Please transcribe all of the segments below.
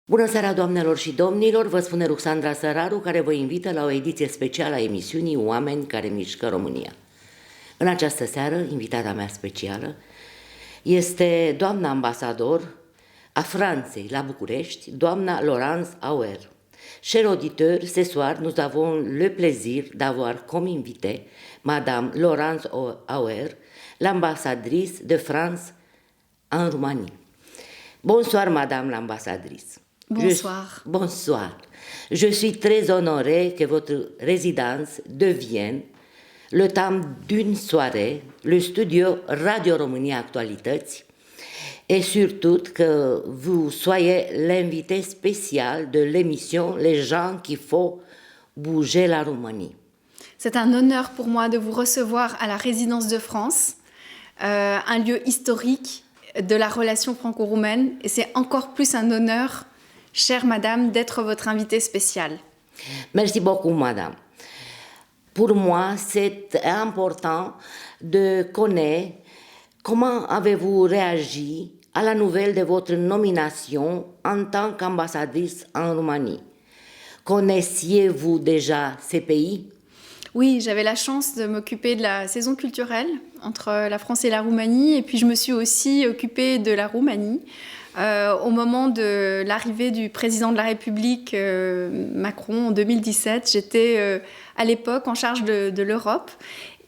Bună seara, doamnelor și domnilor, vă spune Ruxandra Săraru, care vă invită la o ediție specială a emisiunii Oameni care mișcă România. În această seară, invitata mea specială este doamna ambasador a Franței la București, doamna Laurence Auer. Chers auditeurs, ce soir, nous avons le plaisir d'avoir comme invitée Madame Laurence Auer, l'ambassadrice de France en Roumanie. Bonsoir, Madame l'ambassadrice. Bonsoir. Bonsoir. Je suis très honorée que votre résidence devienne, le temps d'une soirée, le studio Radio România Actualități, et surtout que vous soyez l'invité spécial de l'émission Les gens qui font bouger la Roumanie. C'est un honneur pour moi de vous recevoir à la résidence de France, un lieu historique de la relation franco-roumaine, et c'est encore plus un honneur, chère madame, d'être votre invitée spéciale. Merci beaucoup, madame. Pour moi, c'est important de connaître comment avez-vous réagi à la nouvelle de votre nomination en tant qu'ambassadrice en Roumanie. Connaissiez-vous déjà ces pays? Oui, j'avais la chance de m'occuper de la saison culturelle entre la France et la Roumanie, et puis je me suis aussi occupée de la Roumanie. Au moment de l'arrivée du président de la République, Macron, en 2017, j'étais à l'époque en charge de l'Europe.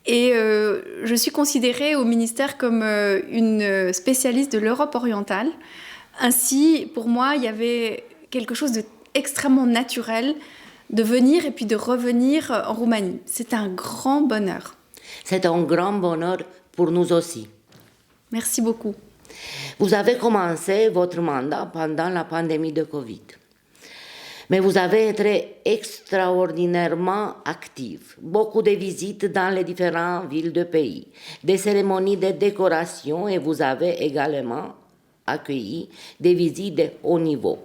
Et je suis considérée au ministère comme une spécialiste de l'Europe orientale. Ainsi, pour moi, il y avait quelque chose d'extrêmement naturel de venir et puis de revenir en Roumanie. C'est un grand bonheur. C'est un grand bonheur pour nous aussi. Merci beaucoup. Vous avez commencé votre mandat pendant la pandémie de Covid. Mais vous avez été extraordinairement active. Beaucoup de visites dans les différentes villes du pays, des cérémonies de décoration, et vous avez également accueilli des visites de haut niveau.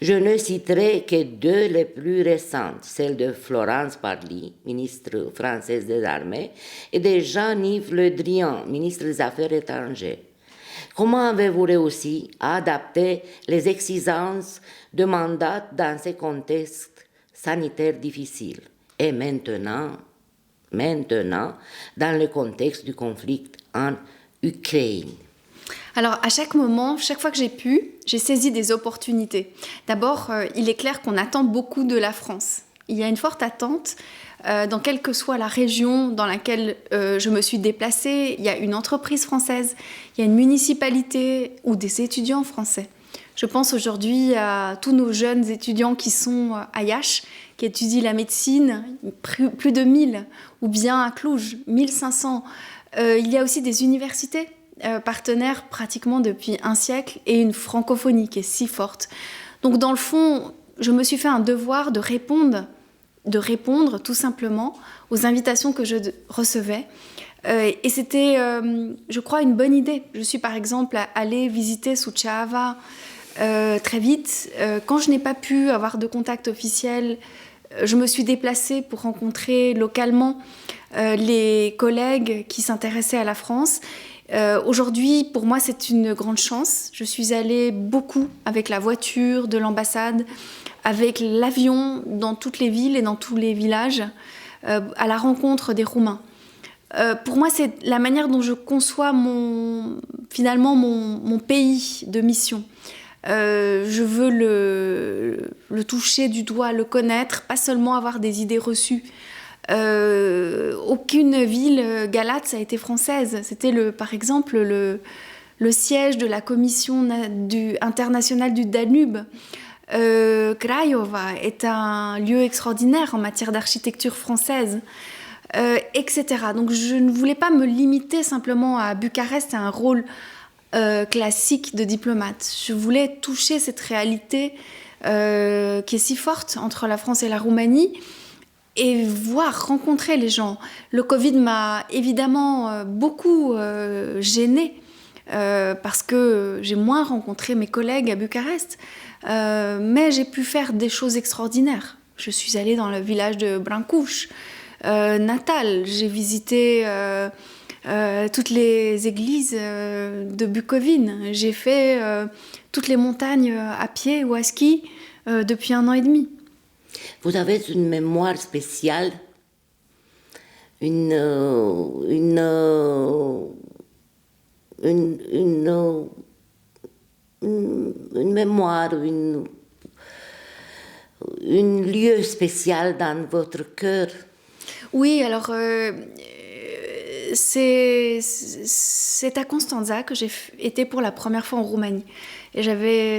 Je ne citerai que deux les plus récentes, celle de Florence Parly, ministre française des Armées, et de Jean-Yves Le Drian, ministre des Affaires étrangères. Comment avez-vous réussi à adapter les exigences de mandat dans ces contextes sanitaires difficiles et maintenant, dans le contexte du conflit en Ukraine? Alors, à chaque moment, chaque fois que j'ai pu, j'ai saisi des opportunités. D'abord, il est clair qu'on attend beaucoup de la France. Il y a une forte attente dans quelle que soit la région dans laquelle je me suis déplacée. Il y a une entreprise française, il y a une municipalité ou des étudiants français. Je pense aujourd'hui à tous nos jeunes étudiants qui sont à Iași, qui étudient la médecine, plus de 1000, ou bien à Cluj, 1500. Il y a aussi des universités partenaires pratiquement depuis un siècle et une francophonie qui est si forte. Donc dans le fond, je me suis fait un devoir de répondre tout simplement aux invitations que je recevais. Et c'était, je crois, une bonne idée. Je suis par exemple allée visiter Suceava très vite. Quand je n'ai pas pu avoir de contact officiel, je me suis déplacée pour rencontrer localement les collègues qui s'intéressaient à la France. Aujourd'hui, pour moi, c'est une grande chance. Je suis allée beaucoup avec la voiture de l'ambassade, avec l'avion dans toutes les villes et dans tous les villages, à la rencontre des Roumains. Pour moi, c'est la manière dont je conçois mon pays de mission. Je veux le toucher du doigt, le connaître, pas seulement avoir des idées reçues. Aucune ville galate a été française. C'était par exemple le siège de la commission internationale du Danube. Craiova est un lieu extraordinaire en matière d'architecture française, etc. Donc je ne voulais pas me limiter simplement à Bucarest, à un rôle classique de diplomate. Je voulais toucher cette réalité qui est si forte entre la France et la Roumanie et rencontrer les gens. Le Covid m'a évidemment beaucoup gênée parce que j'ai moins rencontré mes collègues à Bucarest. Mais j'ai pu faire des choses extraordinaires. Je suis allée dans le village de Brâncuș, natal. J'ai visité toutes les églises de Bukovine. J'ai fait toutes les montagnes à pied ou à ski depuis 1 an et demi. Vous avez une mémoire spéciale, une mémoire, un lieu spécial dans votre cœur. Oui, alors c'est à Constanța que j'ai été pour la première fois en Roumanie. Et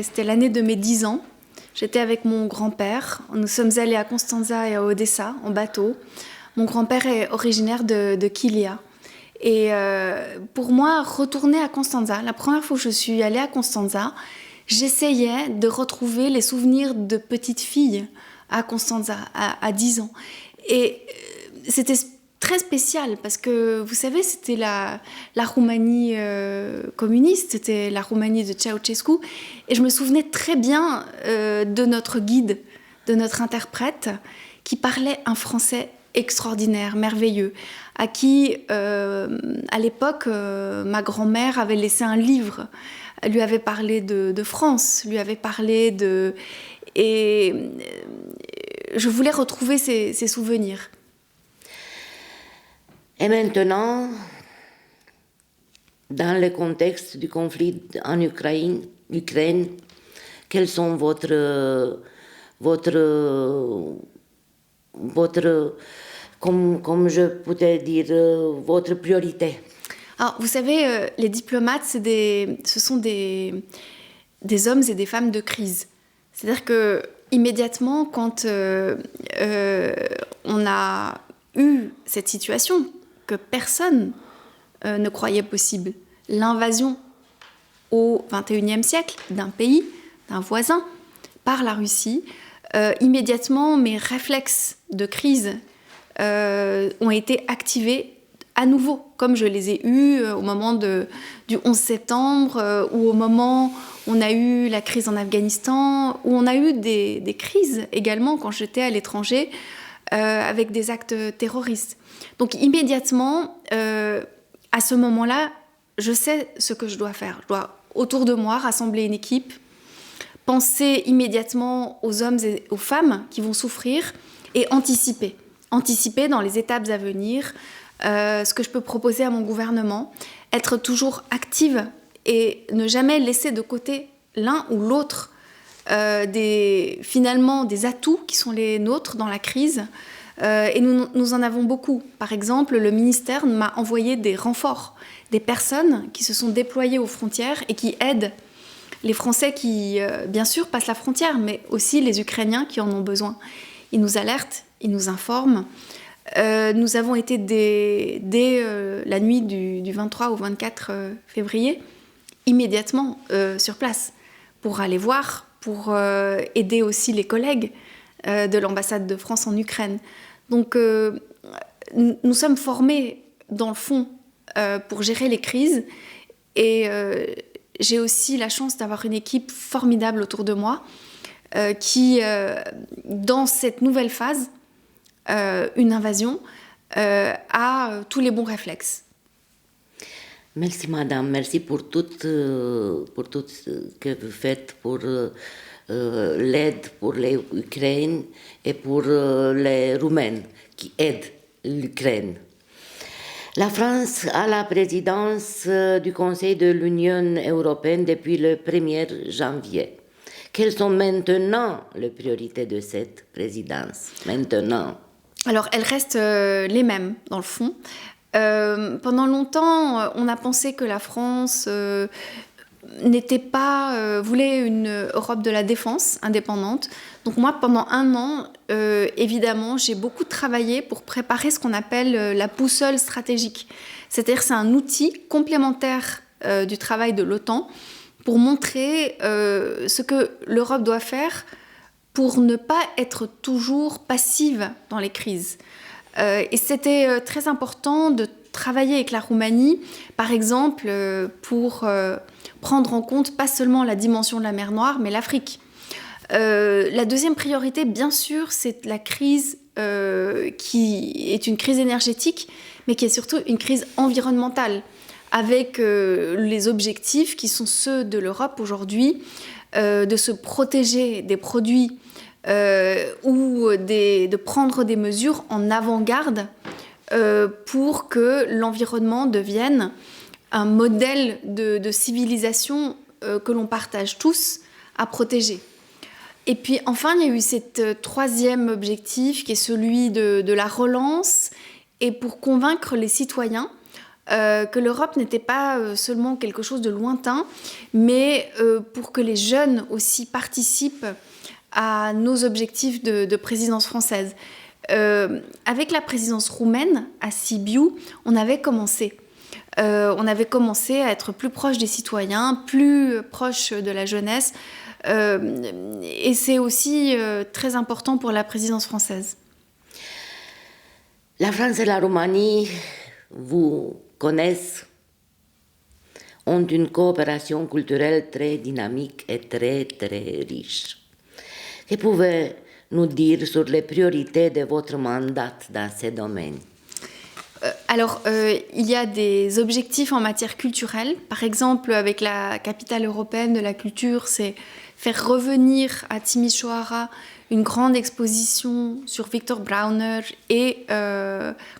c'était l'année de mes 10 ans. J'étais avec mon grand-père. Nous sommes allés à Constanța et à Odessa en bateau. Mon grand-père est originaire de Kilia. Et pour moi, retourner à Constanța, la première fois que je suis allée à Constanța, j'essayais de retrouver les souvenirs de petite fille à Constanța, à 10 ans. Et c'était très spécial parce que, vous savez, c'était la Roumanie communiste, c'était la Roumanie de Ceausescu. Et je me souvenais très bien de notre guide, de notre interprète, qui parlait un français extraordinaire, merveilleux, à qui, à l'époque, ma grand-mère avait laissé un livre. Elle lui avait parlé de France, lui avait parlé de... Et je voulais retrouver ces souvenirs. Et maintenant, dans le contexte du conflit en Ukraine, quels sont comme je pourrais dire, votre priorité? Alors, vous savez, les diplomates, ce sont des hommes et des femmes de crise. C'est-à-dire que immédiatement, quand on a eu cette situation que personne ne croyait possible, l'invasion au XXIe siècle d'un pays, d'un voisin, par la Russie, immédiatement mes réflexes de crise ont été activés à nouveau, comme je les ai eus au moment du 11 septembre ou au moment où on a eu la crise en Afghanistan, où on a eu des crises également quand j'étais à l'étranger avec des actes terroristes. Donc immédiatement, à ce moment-là, je sais ce que je dois faire. Je dois autour de moi rassembler une équipe, penser immédiatement aux hommes et aux femmes qui vont souffrir et anticiper dans les étapes à venir ce que je peux proposer à mon gouvernement, être toujours active et ne jamais laisser de côté l'un ou l'autre finalement des atouts qui sont les nôtres dans la crise. Et nous en avons beaucoup. Par exemple, le ministère m'a envoyé des renforts, des personnes qui se sont déployées aux frontières et qui aident les Français qui, bien sûr, passent la frontière, mais aussi les Ukrainiens qui en ont besoin. Ils nous alertent, ils nous informent. Nous avons été dès la nuit du 23 au 24 février, immédiatement sur place, pour aller voir, pour aider aussi les collègues de l'ambassade de France en Ukraine. Donc, nous sommes formés, dans le fond, pour gérer les crises. Et j'ai aussi la chance d'avoir une équipe formidable autour de moi qui, dans cette nouvelle phase, une invasion, a tous les bons réflexes. Merci madame, merci pour tout ce que vous faites pour l'aide pour l'Ukraine et pour les Roumains qui aident l'Ukraine. La France a la présidence du Conseil de l'Union européenne depuis le 1er janvier. Quelles sont maintenant les priorités de cette présidence? Maintenant. Alors, elles restent les mêmes, dans le fond. Pendant longtemps, on a pensé que la France voulait une Europe de la défense indépendante. Donc moi, pendant 1 an, évidemment, j'ai beaucoup travaillé pour préparer ce qu'on appelle la boussole stratégique. C'est-à-dire c'est un outil complémentaire du travail de l'OTAN pour montrer ce que l'Europe doit faire pour ne pas être toujours passive dans les crises. Et c'était très important de travailler avec la Roumanie, par exemple, pour prendre en compte pas seulement la dimension de la mer Noire, mais l'Afrique. La deuxième priorité, bien sûr, c'est la crise qui est une crise énergétique, mais qui est surtout une crise environnementale, avec les objectifs qui sont ceux de l'Europe aujourd'hui, de se protéger des produits ou de prendre des mesures en avant-garde pour que l'environnement devienne un modèle de civilisation que l'on partage tous à protéger. Et puis enfin, il y a eu cet troisième objectif qui est celui de la relance et pour convaincre les citoyens que l'Europe n'était pas seulement quelque chose de lointain, mais pour que les jeunes aussi participent à nos objectifs de présidence française. Avec la présidence roumaine à Sibiu, on avait commencé à être plus proche des citoyens, plus proche de la jeunesse, et c'est aussi très important pour la présidence française. La France et la Roumanie vous connaissent, ont une coopération culturelle très dynamique et très, très riche. Que pouvez-vous nous dire sur les priorités de votre mandat dans ces domaines? Alors, il y a des objectifs en matière culturelle. Par exemple, avec la capitale européenne de la culture, c'est faire revenir à Timișoara une grande exposition sur Victor Brauner et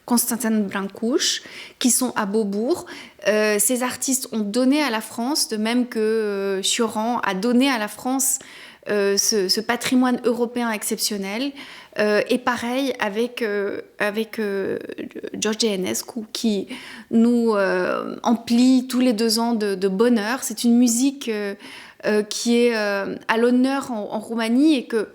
Constantin Brâncuș, qui sont à Beaubourg. Ces artistes ont donné à la France, de même que Cioran a donné à la France ce patrimoine européen exceptionnel. Et pareil avec George Enescu, qui nous emplit tous les 2 ans de bonheur. C'est une musique qui est à l'honneur en Roumanie et que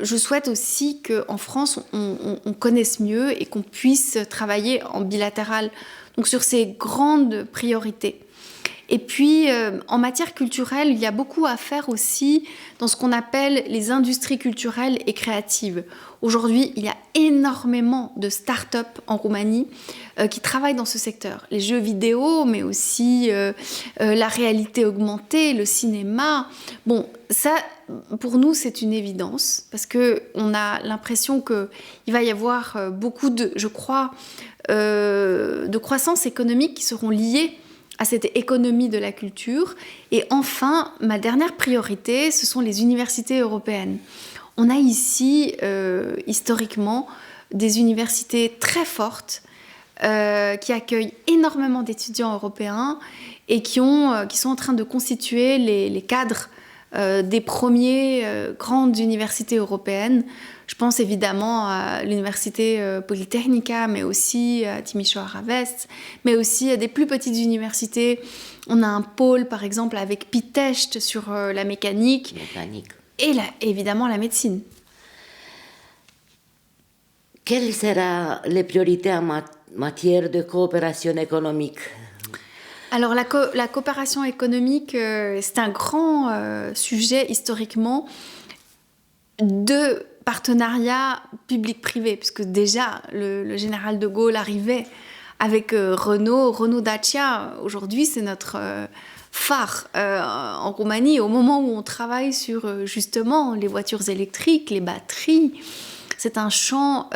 je souhaite aussi qu'en France, on connaisse mieux et qu'on puisse travailler en bilatéral, donc sur ces grandes priorités. Et puis, en matière culturelle, il y a beaucoup à faire aussi dans ce qu'on appelle les industries culturelles et créatives. Aujourd'hui, il y a énormément de start-up en Roumanie qui travaillent dans ce secteur. Les jeux vidéo, mais aussi la réalité augmentée, le cinéma. Bon, ça, pour nous, c'est une évidence parce qu'on a l'impression qu'il va y avoir beaucoup de, je crois, de croissance économique qui seront liées à cette économie de la culture. Et enfin, ma dernière priorité, ce sont les universités européennes. On a ici, historiquement, des universités très fortes qui accueillent énormément d'étudiants européens et qui sont en train de constituer les cadres des premières grandes universités européennes. Je pense évidemment à l'université Politehnica, mais aussi à Timișoara West, mais aussi à des plus petites universités. On a un pôle, par exemple, avec Pitești sur la mécanique. Et évidemment la médecine. Quelles seront les priorités en matière de coopération économique? Alors la coopération économique, c'est un grand sujet historiquement de partenariat public-privé, puisque déjà le général de Gaulle arrivait avec Renault Dacia. Aujourd'hui, c'est notre phare en Roumanie, au moment où on travaille sur justement les voitures électriques, les batteries. C'est un champ,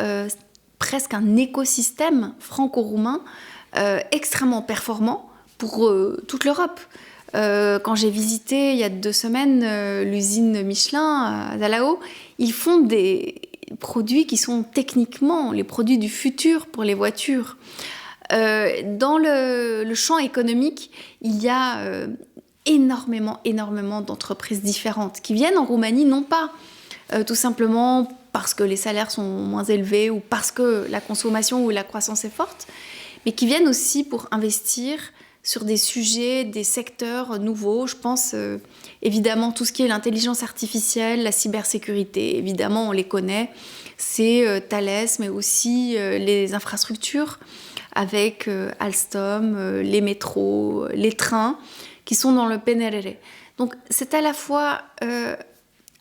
presque un écosystème franco-roumain extrêmement performant pour toute l'Europe. Quand j'ai visité il y a 2 semaines l'usine Michelin à Zalău, ils font des produits qui sont techniquement les produits du futur pour les voitures. Dans le champ économique, il y a énormément d'entreprises différentes qui viennent en Roumanie, non pas tout simplement parce que les salaires sont moins élevés ou parce que la consommation ou la croissance est forte, mais qui viennent aussi pour investir sur des sujets, des secteurs nouveaux. Je pense évidemment tout ce qui est l'intelligence artificielle, la cybersécurité, évidemment on les connaît, c'est Thales, mais aussi les infrastructures avec Alstom, les métros, les trains qui sont dans le PNRR. Donc c'est à la fois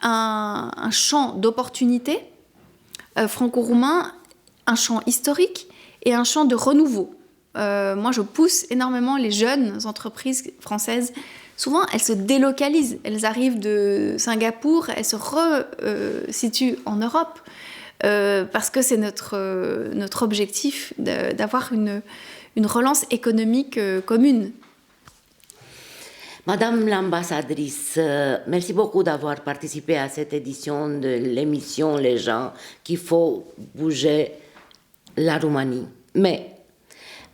un champ d'opportunités franco-roumain, un champ historique et un champ de renouveau. Moi, je pousse énormément les jeunes entreprises françaises. Souvent, elles se délocalisent. Elles arrivent de Singapour, elles se resituent en Europe. parce que c'est notre objectif d'avoir une relance économique commune. Madame l'ambassadrice, merci beaucoup d'avoir participé à cette édition de l'émission Les gens qu'il faut bouger la Roumanie. Mais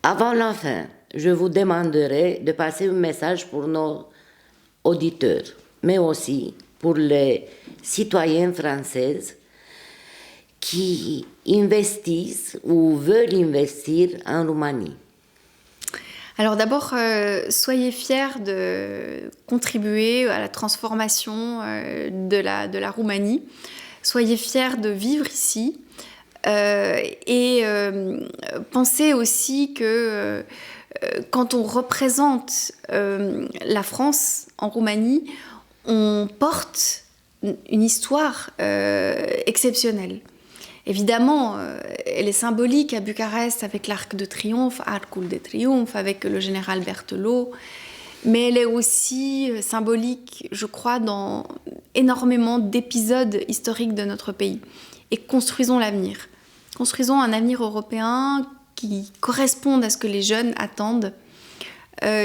avant la fin, je vous demanderai de passer un message pour nos auditeurs, mais aussi pour les citoyens français qui investissent ou veulent investir en Roumanie. Alors d'abord, soyez fiers de contribuer à la transformation de la Roumanie. Soyez fiers de vivre ici. Et pensez aussi que quand on représente la France en Roumanie, on porte une histoire exceptionnelle. Évidemment, elle est symbolique à Bucarest avec l'Arc de Triomphe, Arcul de Triomphe, avec le général Berthelot, mais elle est aussi symbolique, je crois, dans énormément d'épisodes historiques de notre pays. Et construisons l'avenir. Construisons un avenir européen qui corresponde à ce que les jeunes attendent,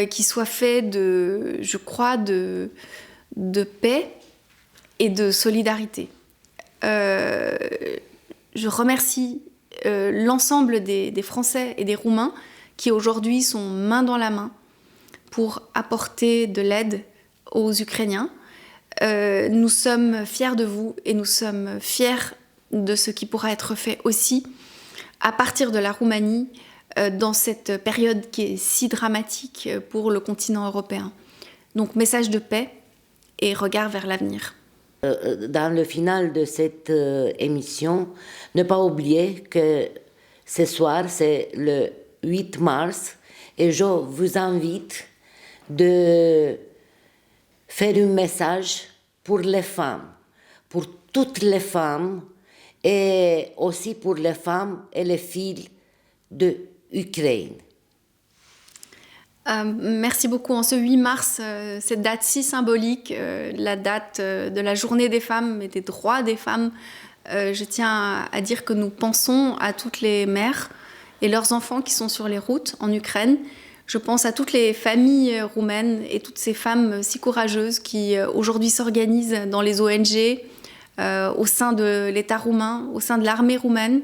qui soit fait je crois, de paix et de solidarité. Je remercie l'ensemble des Français et des Roumains qui aujourd'hui sont main dans la main pour apporter de l'aide aux Ukrainiens. Nous sommes fiers de vous et nous sommes fiers de ce qui pourra être fait aussi à partir de la Roumanie dans cette période qui est si dramatique pour le continent européen. Donc message de paix et regard vers l'avenir. Dans le final de cette émission, ne pas oublier que ce soir, c'est le 8 mars et je vous invite de faire un message pour les femmes, pour toutes les femmes et aussi pour les femmes et les filles d'Ukraine. Merci beaucoup. En ce 8 mars, cette date si symbolique, la date de la journée des femmes et des droits des femmes, je tiens à dire que nous pensons à toutes les mères et leurs enfants qui sont sur les routes en Ukraine. Je pense à toutes les familles roumaines et toutes ces femmes si courageuses qui aujourd'hui s'organisent dans les ONG, au sein de l'État roumain, au sein de l'armée roumaine,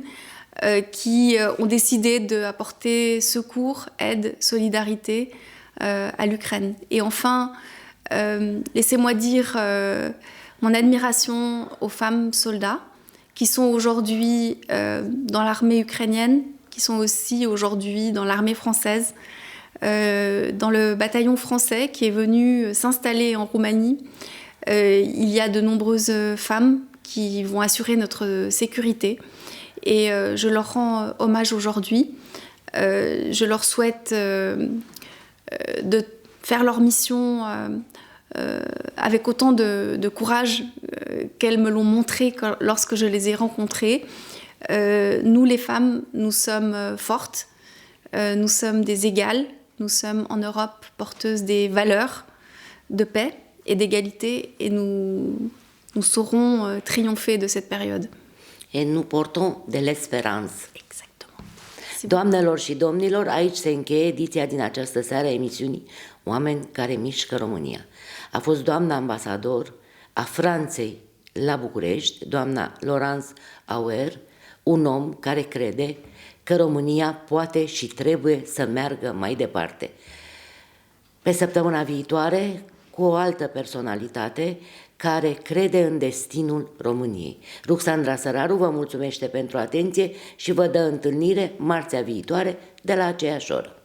qui ont décidé d'apporter secours, aide, solidarité à l'Ukraine. Et enfin, laissez-moi dire mon admiration aux femmes soldats qui sont aujourd'hui dans l'armée ukrainienne, qui sont aussi aujourd'hui dans l'armée française, dans le bataillon français qui est venu s'installer en Roumanie. Il y a de nombreuses femmes qui vont assurer notre sécurité. Et je leur rends hommage aujourd'hui. Je leur souhaite de faire leur mission avec autant de courage qu'elles me l'ont montré lorsque je les ai rencontrées. Nous, les femmes, nous sommes fortes, nous sommes des égales, nous sommes en Europe porteuses des valeurs de paix et d'égalité et nous saurons triompher de cette période. Et nous portons de l'espérance. Exactement. Doamnelor și domnilor, aici se încheie ediția din această seară a emisiunii Oameni care mișcă România. A fost doamna ambasador a Franței la București, doamna Laurence Auer, un om care crede că România poate și trebuie să meargă mai departe. Pe săptămâna viitoare, cu o altă personalitate care crede în destinul României. Ruxandra Săraru vă mulțumește pentru atenție și vă dă întâlnire marțea viitoare de la aceeași oră.